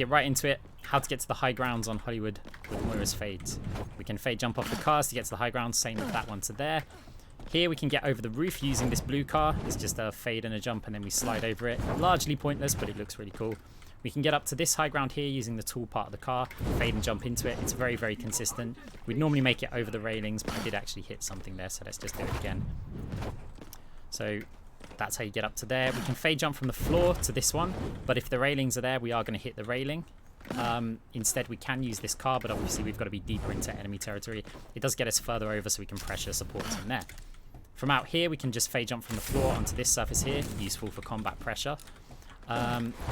get right into it. How to get to the high grounds on Hollywood with Moira's fades. We can fade jump off the cars to get to the high ground, same with that one to there. Here we can get over the roof using this blue car. It's just a fade and a jump and then we slide over it. Largely pointless, but it looks really cool. We can get up to this high ground here using the tall part of the car, fade and jump into it. It's very, very consistent. We'd normally make it over the railings, but I did actually hit something there, so let's just do it again. So that's how you get up to there. We can fade jump from the floor to this one, but if the railings are there, we are going to hit the railing. Instead, we can use this car, but obviously we've got to be deeper into enemy territory. It does get us further over, so we can pressure supports in there. From out here, we can just fade jump from the floor onto this surface here, useful for combat pressure.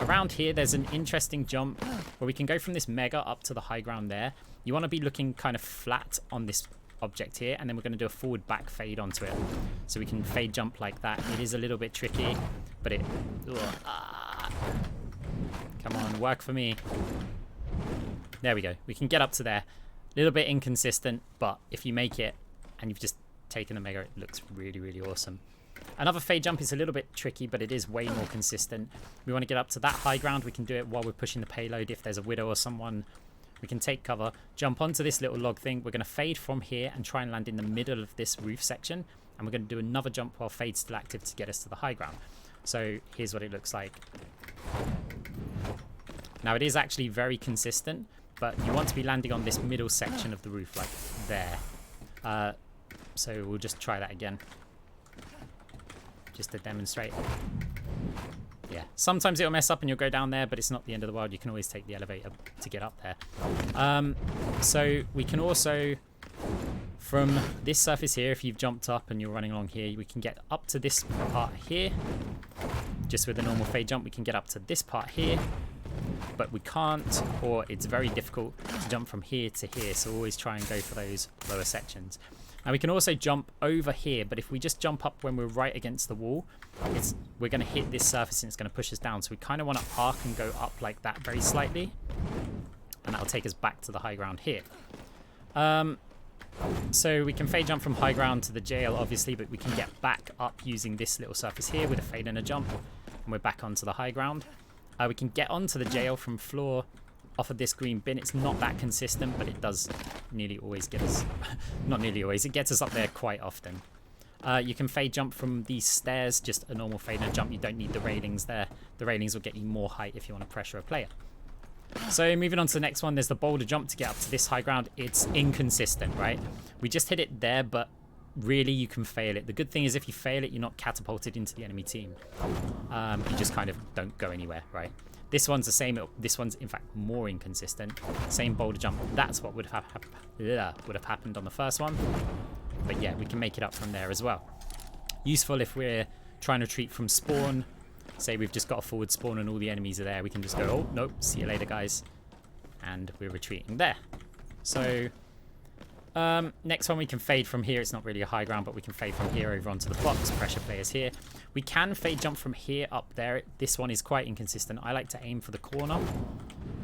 Around here, there's an interesting jump where we can go from this mega up to the high ground there. You want to be looking kind of flat on this object here, and then we're going to do a forward back fade onto it. So we can fade jump like that. It is a little bit tricky, but it... Come on, work for me. There we go. We can get up to there. A little bit inconsistent, but if you make it and you've just taken the mega, it looks really, really awesome. Another fade jump is a little bit tricky, but it is way more consistent. We want to get up to that high ground. We can do it while we're pushing the payload. If there's a widow or someone, we can take cover, jump onto this little log thing. We're going to fade from here and try and land in the middle of this roof section. And we're going to do another jump while fade's still active to get us to the high ground. So here's what it looks like. Now it is actually very consistent, but you want to be landing on this middle section of the roof, like there. So we'll just try that again, just to demonstrate. Yeah, sometimes it'll mess up and you'll go down there, but it's not the end of the world. You can always take the elevator to get up there. So we can also, from this surface here, if you've jumped up and you're running along here, we can get up to this part here. Just with a normal fade jump, we can get up to this part here. But we can't, or it's very difficult to jump from here to here. So always try and go for those lower sections. Now we can also jump over here, but if we just jump up when we're right against the wall, we're going to hit this surface and it's going to push us down. So we kind of want to arc and go up like that very slightly. And that'll take us back to the high ground here. So we can fade jump from high ground to the jail, obviously, but we can get back up using this little surface here with a fade and a jump. And we're back onto the high ground. We can get onto the jail from floor off of this green bin. It's not that consistent, but it does nearly always get us... not nearly always, it gets us up there quite often. You can fade jump from these stairs, just a normal fade and jump. You don't need the railings there. The railings will get you more height if you want to pressure a player. So moving on to the next one, there's the boulder jump to get up to this high ground. It's inconsistent, right? We just hit it there, but really you can fail it. The good thing is if you fail it, you're not catapulted into the enemy team. You just kind of don't go anywhere, right? This one's the same. This one's in fact more inconsistent. Same boulder jump. That's what would have happened on the first one. But yeah, we can make it up from there as well. Useful if we're trying to retreat from spawn. Say we've just got a forward spawn and all the enemies are there. We can just go, oh, nope, see you later, guys. And we're retreating there. So next one, we can fade from here. It's not really a high ground, but we can fade from here over onto the box. Pressure players here. We can fade jump from here up there. This one is quite inconsistent. I like to aim for the corner.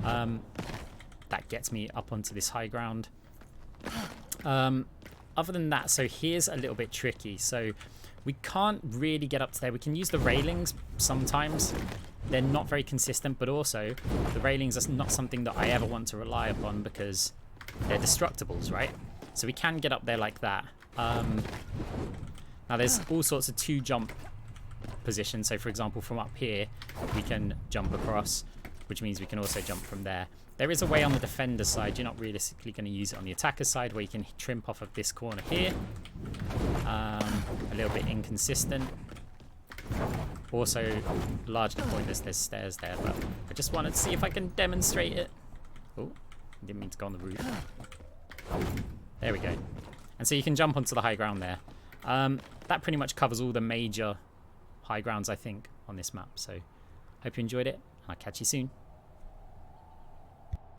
That gets me up onto this high ground. Other than that, so here's a little bit tricky. So we can't really get up to there. We can use the railings sometimes. They're not very consistent, but also the railings are not something that I ever want to rely upon because they're destructibles, right? So we can get up there like that. Now there's all sorts of two jump positions. So for example, from up here, we can jump across, which means we can also jump from there. There is a way on the defender side. You're not realistically going to use it on the attacker side where you can trim off of this corner here. A little bit inconsistent. Also largely pointless. There's stairs there, but I just wanted to see if I can demonstrate it. Oh, didn't mean to go on the roof. There we go. And so you can jump onto the high ground there. That pretty much covers all the major high grounds, I think, on this map. So hope you enjoyed it. I'll catch you soon.